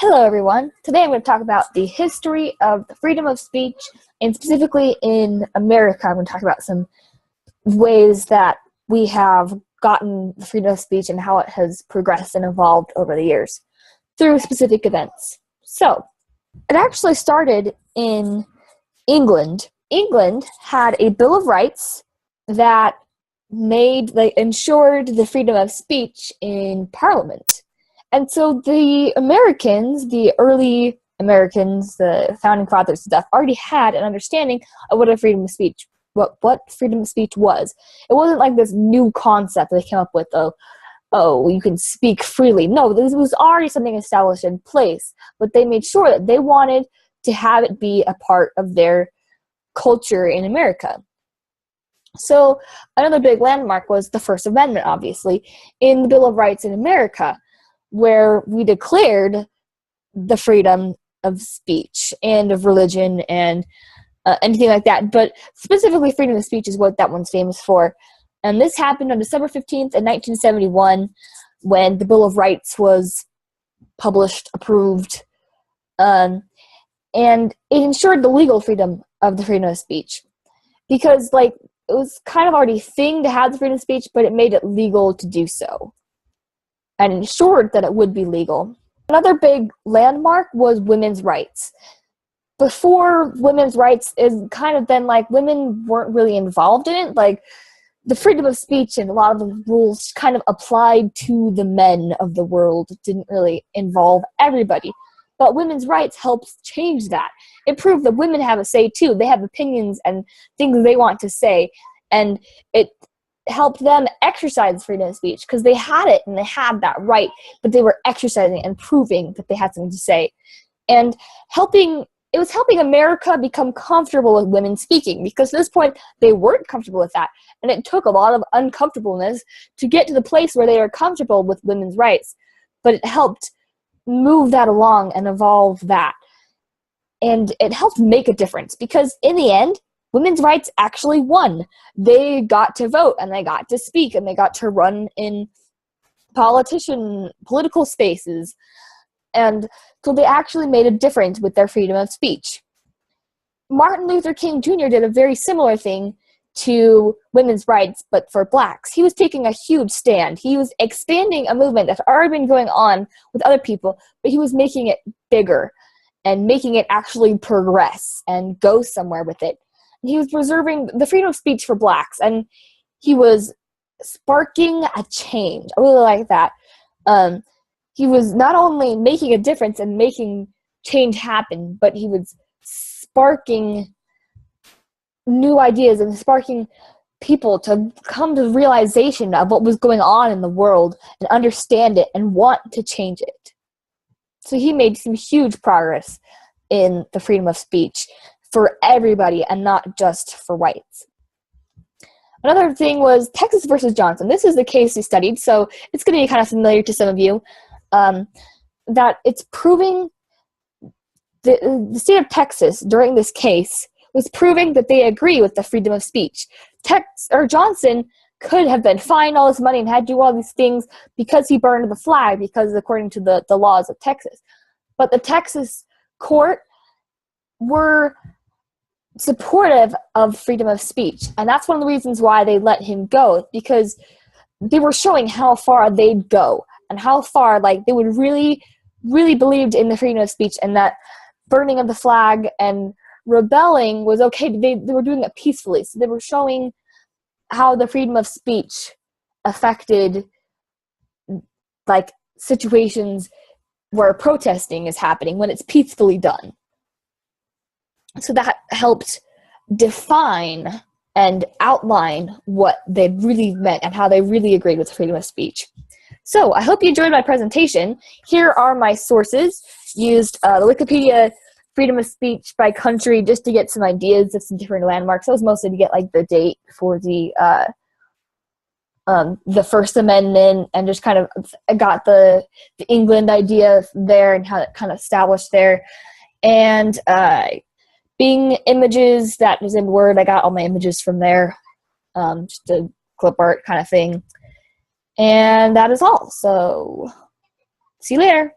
Hello everyone. Today I'm going to talk about the history of the freedom of speech, and specifically in America I'm going to talk about some ways that we have gotten the freedom of speech and how it has progressed and evolved over the years through specific events. So, it actually started in England. England had a Bill of Rights that ensured the freedom of speech in Parliament. And so the Americans, the early Americans, the founding fathers and stuff, already had an understanding of what a freedom of speech, what freedom of speech was. It wasn't like this new concept they came up with, you can speak freely. No, this was already something established in place, but they made sure that they wanted to have it be a part of their culture in America. So another big landmark was the First Amendment, obviously, in the Bill of Rights in America, where we declared the freedom of speech and of religion and anything like that. But specifically, freedom of speech is what that one's famous for. And this happened on December 15th in 1971 when the Bill of Rights was published, approved, and it ensured the legal freedom of the freedom of speech. Because, it was kind of already a thing to have the freedom of speech, but it made it legal to do so, and ensured that it would be legal. Another big landmark was women's rights. Before women's rights is kind of been women weren't really involved in it. The freedom of speech and a lot of the rules kind of applied to the men of the world. It didn't really involve everybody. But women's rights helps change that. It proved that women have a say too. They have opinions and things they want to say. And it helped them exercise freedom of speech because they had it and they had that right, but they were exercising and proving that they had something to say. And it was helping America become comfortable with women speaking, because at this point they weren't comfortable with that. And it took a lot of uncomfortableness to get to the place where they were comfortable with women's rights. But it helped move that along and evolve that. And it helped make a difference, because in the end, women's rights actually won. They got to vote, and they got to speak, and they got to run in political spaces. And so they actually made a difference with their freedom of speech. Martin Luther King Jr. did a very similar thing to women's rights, but for blacks. He was taking a huge stand. He was expanding a movement that's already been going on with other people, but he was making it bigger and making it actually progress and go somewhere with it. He was preserving the freedom of speech for blacks, and he was sparking a change. I really like that. He was not only making a difference and making change happen, but he was sparking new ideas and sparking people to come to the realization of what was going on in the world and understand it and want to change it. So he made some huge progress in the freedom of speech for everybody and not just for whites. Another thing was Texas versus Johnson. This is the case we studied, so it's going to be kind of familiar to some of you, that it's proving the state of Texas during this case was proving that they agree with the freedom of speech. Johnson could have been fined all this money and had to do all these things because he burned the flag, because according to the laws of Texas. But the Texas court were supportive of freedom of speech, and that's one of the reasons why they let him go, because they were showing how far they'd go and how far they would really believed in the freedom of speech, and that burning of the flag and rebelling was okay. They were doing it peacefully, so they were showing how the freedom of speech affected situations where protesting is happening when it's peacefully done. So that helped define and outline what they really meant and how they really agreed with freedom of speech. So I hope you enjoyed my presentation. Here are my sources. Used the Wikipedia freedom of speech by country just to get some ideas of some different landmarks. That was mostly to get the date for the First Amendment, and just kind of got the England idea there and how it kind of established there. And Bing images, that was in Word. I got all my images from there, just a clip art kind of thing. And that is all. So see you later.